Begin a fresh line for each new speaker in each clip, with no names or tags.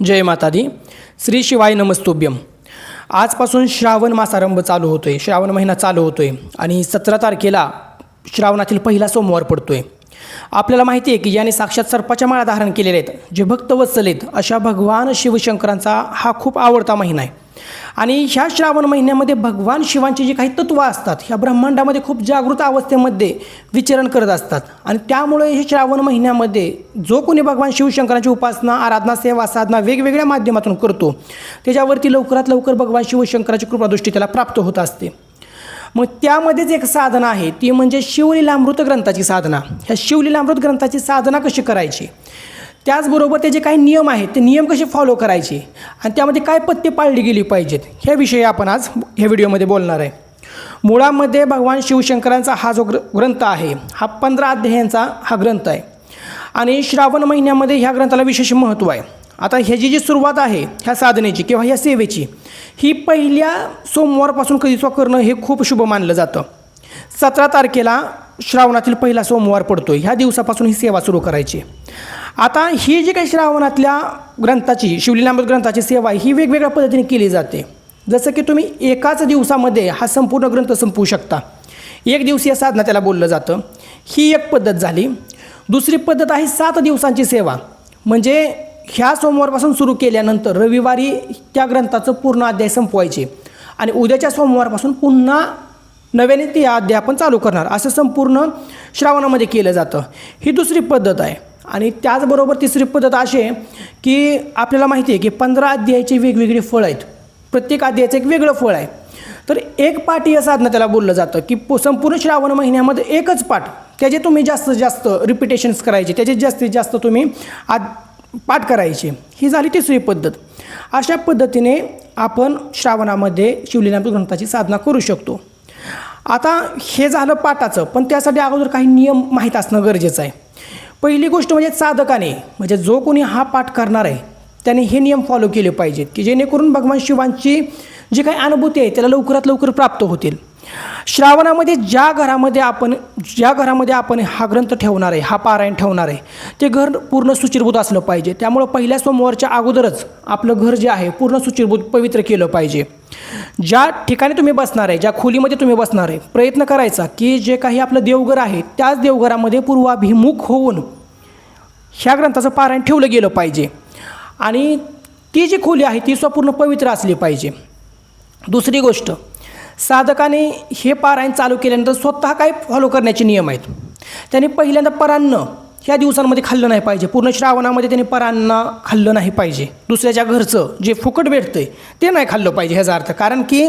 जय माता दी. श्री शिवाय नमस्तुभ्यम. आजपासून श्रावण मासारंभ चालू होतो आहे. श्रावण महिना चालू होतो आहे आणि 17 तारखेला श्रावणातील पहिला सोमवार पडतो आहे. आपल्याला माहिती आहे की ज्याने साक्षात सर्पाच्या माळा धारण केलेले आहेत, जे भक्तवत्सल आहेत, अशा भगवान शिवशंकरांचा हा खूप आवडता महिना आहे. आणि ह्या श्रावण महिन्यामध्ये भगवान शिवांची जी काही तत्त्वं असतात ह्या ब्रह्मांडामध्ये खूप जागृत अवस्थेमध्ये विचरण करत असतात. आणि त्यामुळे हे श्रावण महिन्यामध्ये जो कोणी भगवान शिवशंकरांची उपासना, आराधना, सेवा, साधना वेगवेगळ्या माध्यमातून करतो त्याच्यावरती लवकरात लवकर भगवान शिवशंकराची कृपादृष्टी त्याला प्राप्त होत असते. मग त्यामध्येच एक साधना आहे, ती म्हणजे शिवलीलामृत ग्रंथाची साधना. ह्या शिवलीलामृत ग्रंथाची साधना कशी करायची, त्याचबरोबर त्याचे काही नियम आहेत, ते नियम कसे फॉलो करायचे आणि त्यामध्ये काय पथ्य पाळली गेली पाहिजेत, ह्या विषयी आपण आज ह्या व्हिडिओमध्ये बोलणार आहे. मुळामध्ये भगवान शिवशंकरांचा हा जो ग्रंथ आहे हा 15 अध्यायांचा हा ग्रंथ आहे आणि श्रावण महिन्यामध्ये ह्या ग्रंथाला विशेष महत्त्व आहे. आता ह्याची जी सुरुवात आहे ह्या साधनेची किंवा ह्या सेवेची, ही पहिल्या सोमवारपासून कधीच करणं हे खूप शुभ मानलं जातं. 17 तारखेला श्रावणातील पहिला सोमवार पडतो, ह्या दिवसापासून ही सेवा सुरू करायची. आता ही जी काही श्रावणातल्या ग्रंथाची, शिवलीलामृत ग्रंथाची सेवा ही वेगवेगळ्या पद्धतीने केली जाते. जसं की तुम्ही एकाच दिवसामध्ये हा संपूर्ण ग्रंथ संपवू शकता. एक दिवसीय साधना त्याला बोललं जातं. ही एक पद्धत झाली. दुसरी पद्धत आहे 7 दिवसांची सेवा. म्हणजे ह्या सोमवारपासून सुरू केल्यानंतर रविवारी त्या ग्रंथाचं पूर्ण अध्याय संपवायचे आणि उद्याच्या सोमवारपासून पुन्हा नव्याने ते अध्याय आपण चालू करणार, असं संपूर्ण श्रावणामध्ये केलं जातं. ही दुसरी पद्धत आहे. आणि त्याचबरोबर तिसरी पद्धत अशी आहे की आपल्याला माहिती आहे की 15 अध्यायाचे वेगवेगळे फळ आहेत. प्रत्येक अध्यायाचं एक वेगळं फळ आहे. तर एक पाठीय साधना त्याला बोललं जातं की संपूर्ण श्रावण महिन्यामध्ये एकच पाठ, त्याचे तुम्ही जास्तीत जास्त रिपिटेशन्स करायचे, त्याचे जास्तीत जास्त तुम्ही पाठ करायचे. ही झाली तिसरी पद्धत. अशा पद्धतीने आपण श्रावणामध्ये शिवलीलामृत ग्रंथाची साधना करू शकतो. आता हे झालं पाठाचं, पण त्यासाठी अगोदर काही नियम माहीत असणं गरजेचं आहे. पहिली गोष्ट म्हणजे साधकाने, म्हणजे जो कोणी हा पाठ करणार आहे त्याने हे नियम फॉलो केले पाहिजेत की जेणेकरून भगवान शिवांची जी काही अनुभूती आहे त्याला लवकरात लवकर प्राप्त होतील. श्रावणामध्ये ज्या घरामध्ये आपण हा ग्रंथ ठेवणार आहे, हा पारायण ठेवणार आहे, ते घर पूर्ण सुचिरभूत असलं पाहिजे. त्यामुळं पहिल्या सोमवारच्या अगोदरच आपलं घर जे आहे पूर्ण सुचिरभूत पवित्र केलं पाहिजे. ज्या ठिकाणी तुम्ही बसणार आहे, ज्या खोलीमध्ये तुम्ही बसणार आहे, प्रयत्न करायचा की जे काही आपलं देवघर आहे त्याच देवघरामध्ये पूर्वाभिमुख होऊन ह्या ग्रंथाचं पारायण ठेवलं गेलं पाहिजे आणि ती जी खोली आहे ती संपूर्ण पवित्र असली पाहिजे. दुसरी गोष्ट, साधकाने हे पारायण चालू केल्यानंतर स्वतः काय फॉलो करण्याचे नियम आहेत. त्याने पहिल्यांदा परान्न ह्या दिवसांमध्ये खाल्लं नाही पाहिजे. पूर्ण श्रावणामध्ये त्याने परान्न खाल्लं नाही पाहिजे. दुसऱ्याच्या घरचं जे फुकट भेटतं आहे ते नाही खाल्लं पाहिजे ह्याचा अर्थ. कारण की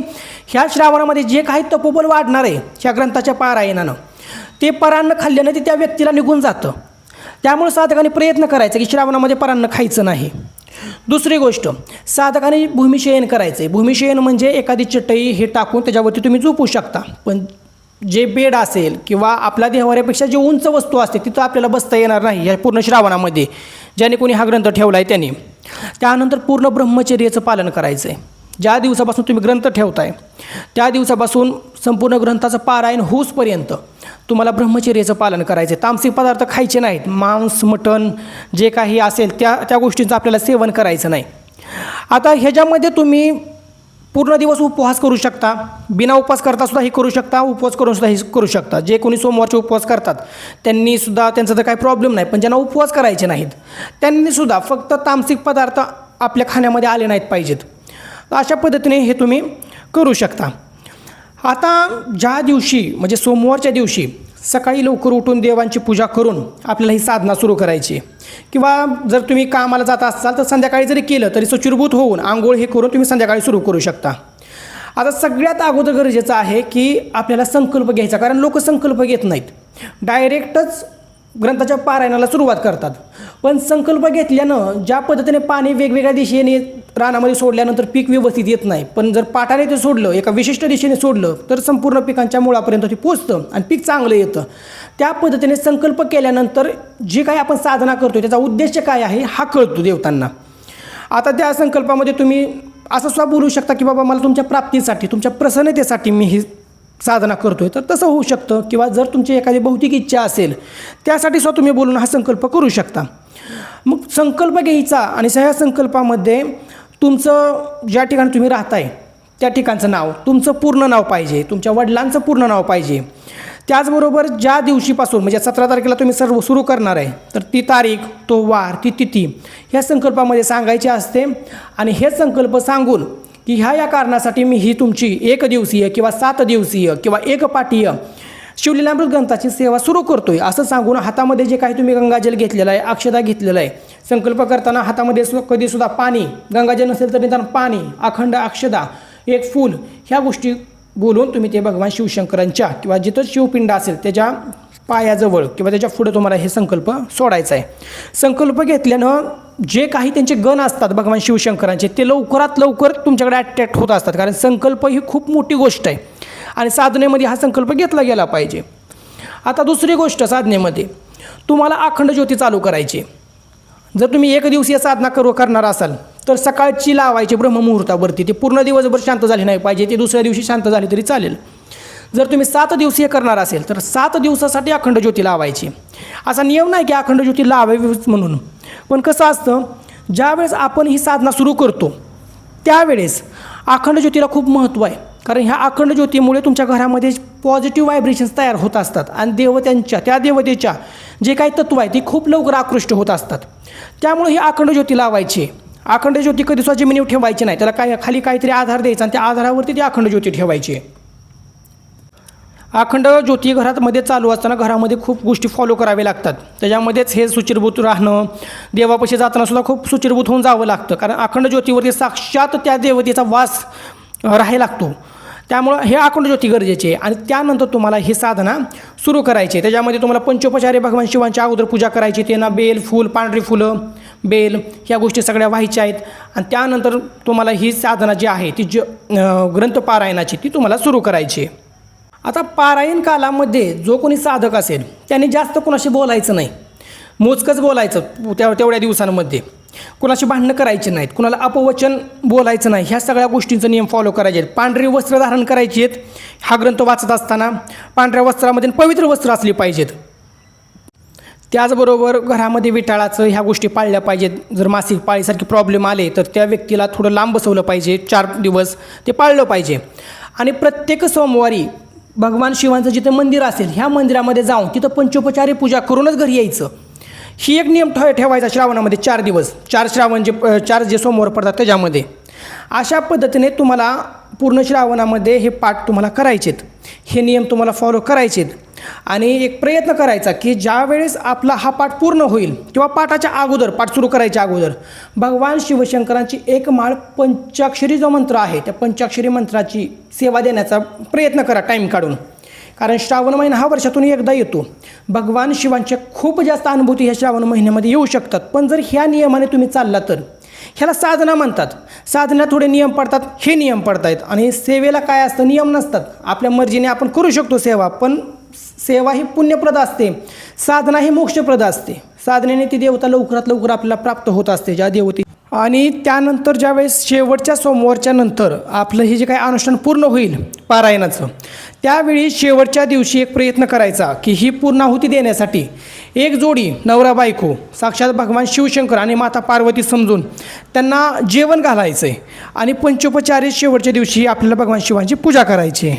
ह्या श्रावणामध्ये जे काही तपोबल वाढणार आहे ह्या ग्रंथाच्या पारायणानं, ते परान्न खाल्ल्यानं ते त्या व्यक्तीला निघून जातं. त्यामुळे साधकाने प्रयत्न करायचा की श्रावणामध्ये परान्न खायचं नाही. दुसरी गोष्ट, साधकाने भूमिशयन करायचं आहे. भूमिशयन म्हणजे एखादी चटई हे टाकून त्याच्यावरती तुम्ही झोपू शकता, पण जे बेड असेल किंवा आपल्या देवाऱ्यापेक्षा जे उंच वस्तू असते तिथं आपल्याला बसता येणार नाही या पूर्ण श्रावणामध्ये, ज्याने कोणी हा ग्रंथ ठेवला आहे त्याने. त्यानंतर पूर्ण ब्रह्मचर्याचं पालन करायचं आहे. ज्या दिवसापासून तुम्ही ग्रंथ ठेवताय त्या दिवसापासून संपूर्ण ग्रंथाचं पारायण होऊसपर्यंत तुम्हाला ब्रह्मचर्याचं पालन करायचं आहे. तामसिक पदार्थ खायचे नाहीत. मांस, मटण जे काही असेल त्या गोष्टींचं आपल्याला सेवन करायचं नाही. आता ह्याच्यामध्ये तुम्ही पूर्ण दिवस उपवास करू शकता, बिना उपवास करतासुद्धा हे करू शकता, उपवास करूनसुद्धा हे करू शकता. जे कोणी सोमवारचे उपवास करतात त्यांनीसुद्धा, त्यांचा तर काही प्रॉब्लेम नाही, पण ज्यांना उपवास करायचे नाहीत त्यांनीसुद्धा फक्त तामसिक पदार्थ आपल्या खाण्यामध्ये आले नाहीत पाहिजेत. अशा पद्धतीने हे तुम्ही करू शकता. आता ज्या दिवशी म्हणजे सोमवारच्या दिवशी सकाळी लवकर उठून देवांची पूजा करून आपल्याला ही साधना सुरू करायची, किंवा जर तुम्ही कामाला जात असाल तर संध्याकाळी जरी केलं तरी सुचिरभूत होऊन आंघोळ हे करून तुम्ही संध्याकाळी सुरू करू शकता. आता सगळ्यात अगोदर गरजेचं आहे की आपल्याला संकल्प घ्यायचा, कारण लोक संकल्प घेत नाहीत, डायरेक्टच ग्रंथाच्या पारायणाला सुरुवात करतात. पण संकल्प घेतल्यानं ज्या पद्धतीने पाणी वेगवेगळ्या दिशेने रानामध्ये सोडल्यानंतर पीक व्यवस्थित येत नाही, पण जर पाटाने ते सोडलं, एका विशिष्ट दिशेने सोडलं तर संपूर्ण पिकांच्या मुळापर्यंत ते पोचतं आणि पीक चांगलं येतं. त्या पद्धतीने संकल्प केल्यानंतर जे काही आपण साधना करतो त्याचा उद्देश काय आहे हा कळतो देवतांना. आता त्या संकल्पामध्ये तुम्ही असं सुद्धा बोलू शकता की बाबा मला तुमच्या प्राप्तीसाठी, तुमच्या प्रसन्नतेसाठी मी ही साधना करतोय, तर तसं होऊ शकतं. किंवा जर तुमची एखादी भौतिक इच्छा असेल त्यासाठी सुद्धा तुम्ही बोलून हा संकल्प करू शकता. मग संकल्प घ्यायचा आणि ह्या संकल्पामध्ये तुमचं ज्या ठिकाणी तुम्ही राहताय त्या ठिकाणचं नाव, तुमचं पूर्ण नाव पाहिजे, तुमच्या वडिलांचं पूर्ण नाव पाहिजे. त्याचबरोबर ज्या दिवशीपासून म्हणजे 17 तारखेला तुम्ही सर्व सुरू करणार आहे तर ती तारीख, तो वार, ती तिथी ह्या संकल्पामध्ये सांगायची असते. आणि हे संकल्प सांगून की ह्या कारणासाठी मी ही तुमची 1 दिवसीय किंवा 7 दिवसीय किंवा एकपाठीय शिवलीलामृत ग्रंथाची सेवा सुरू करतोय असं सांगून हातामध्ये जे काही तुम्ही गंगाजल घेतलेलं आहे, अक्षता घेतलेलं आहे, संकल्प करताना हातामध्ये कधीसुद्धा पाणी, गंगाजल नसेल तर निदान पाणी, अखंड अक्षता, एक फूल ह्या गोष्टी बोलून तुम्ही ते भगवान शिवशंकरांच्या किंवा जिथं शिवपिंड असेल त्याच्या पायाजवळ किंवा त्याच्या पुढे तुम्हाला हे संकल्प सोडायचा आहे. संकल्प घेतल्यानं जे काही त्यांचे गण असतात भगवान शिवशंकरांचे ते लवकरात लवकर तुमच्याकडे अट्रॅक्ट होत असतात. कारण संकल्प ही खूप मोठी गोष्ट आहे आणि साधनेमध्ये हा संकल्प घेतला गेला पाहिजे. आता दुसरी गोष्ट, साधनेमध्ये तुम्हाला अखंड ज्योती चालू करायची. जर तुम्ही 1 दिवसीय साधना करणार असाल तर सकाळची लावायची ब्रह्ममुहूर्तावरती. ते पूर्ण दिवसभर शांत झाली नाही पाहिजे, ते दुसऱ्या दिवशी शांत झाली तरी चालेल. जर तुम्ही 7 दिवसीय करणार असेल तर 7 दिवसासाठी अखंड ज्योती लावायची. असा नियम नाही की अखंड ज्योती लावावीच म्हणून, पण कसं असतं ज्यावेळेस आपण ही साधना सुरू करतो त्यावेळेस अखंड ज्योतीला खूप महत्त्व आहे. कारण ह्या अखंड ज्योतीमुळे तुमच्या घरामध्ये पॉझिटिव्ह व्हायब्रेशन्स तयार होत असतात आणि त्या देवतेच्या जे काही तत्व आहे ती खूप लवकर आकृष्ट होत असतात. त्यामुळे ही अखंड ज्योती लावायची. अखंड ज्योती कधी स्वतः जमिनीवर ठेवायची नाही, त्याला खाली काहीतरी आधार द्यायचा आणि त्या आधारावरती ती अखंड ज्योती ठेवायची. अखंड ज्योती घरामध्ये चालू असताना घरामध्ये खूप गोष्टी फॉलो कराव्या लागतात. त्याच्यामध्येच हे सुचिरभूत राहणं, देवापाशी जाताना सुद्धा खूप सुचिरभूत होऊन जावं लागतं. कारण अखंड ज्योतीवरती साक्षात त्या देवतेचा वास राहायला लागतो. त्यामुळं हे अखंड ज्योती गरजेची आहे. आणि त्यानंतर तुम्हाला ही साधना सुरू करायची आहे. त्याच्यामध्ये तुम्हाला पंचोपचारे भगवान शिवांच्या अगोदर पूजा करायची. त्यांना बेल, फूल, पांढरी फुलं, बेल ह्या गोष्टी सगळ्या व्हायच्या आहेत. आणि त्यानंतर तुम्हाला ही साधना जी आहे ती ग्रंथपारायणाची ती तुम्हाला सुरू करायची आहे. आता पारायण कालामध्ये जो कोणी साधक असेल त्याने जास्त कोणाशी बोलायचं नाही, मोजकंच बोलायचं तेवढ्या दिवसांमध्ये. कोणाशी भांडणं करायची नाहीत, कुणाला अपवचन बोलायचं नाही. ह्या सगळ्या गोष्टींचा नियम फॉलो करायचे आहेत. पांढरी वस्त्र धारण करायची आहेत. हा ग्रंथ वाचत असताना पांढऱ्या वस्त्रामध्ये पवित्र वस्त्र असली पाहिजेत. त्याचबरोबर घरामध्ये विटाळाचं ह्या गोष्टी पाळल्या पाहिजेत. जर मासिक पाळीसारखे प्रॉब्लेम आले तर त्या व्यक्तीला थोडं लांब बसवलं पाहिजे, 4 दिवस ते पाळलं पाहिजे. आणि प्रत्येक सोमवारी भगवान शिवांचं जिथं मंदिर असेल ह्या मंदिरामध्ये जाऊन तिथं पंचोपचारी पूजा करूनच घरी यायचं. ही एक नियम ठेवायचा श्रावणामध्ये 4 दिवस, 4 श्रावण 4 जे सोमवार पडतात त्याच्यामध्ये. अशा पद्धतीने तुम्हाला पूर्ण श्रावणामध्ये हे पाठ तुम्हाला करायचेत, हे नियम तुम्हाला फॉलो करायचेत. आणि एक प्रयत्न करायचा की ज्या वेळेस आपला हा पाठ पूर्ण होईल किंवा पाठाच्या अगोदर, पाठ सुरू करायच्या अगोदर भगवान शिवशंकरांची एक माळ पंचाक्षरी जो मंत्र आहे त्या पंचाक्षरी मंत्राची सेवा देण्याचा प्रयत्न करा टाईम काढून. कारण श्रावण महिना हा वर्षातून एकदा येतो. भगवान शिवांच्या खूप जास्त अनुभूती ह्या श्रावण महिन्यामध्ये येऊ शकतात. पण जर ह्या नियमाने तुम्ही चालला तर ह्याला साधना म्हणतात. साधना थोडे नियम पडतात, हे नियम पडतायत. आणि सेवेला काय असतं, नियम नसतात. आपल्या मर्जीने आपण करू शकतो सेवा, पण सेवा ही पुण्यप्रद असते, साधना ही मोक्षप्रद असते. साधनेने ती देवता लवकरात लवकर आपल्याला प्राप्त होत असते ज्या देवते. आणि त्यानंतर ज्यावेळेस शेवटच्या सोमवारच्या नंतर आपलं हे जे काही अनुष्ठान पूर्ण होईल पारायणाचं, त्यावेळी शेवटच्या दिवशी एक प्रयत्न करायचा की ही पूर्णाहुती देण्यासाठी एक जोडी नवरा बायको साक्षात भगवान शिवशंकर आणि माता पार्वती समजून त्यांना जेवण घालायचं आहे. आणि पंचोपचारी शेवटच्या दिवशी आपल्याला भगवान शिवांची पूजा करायची आहे.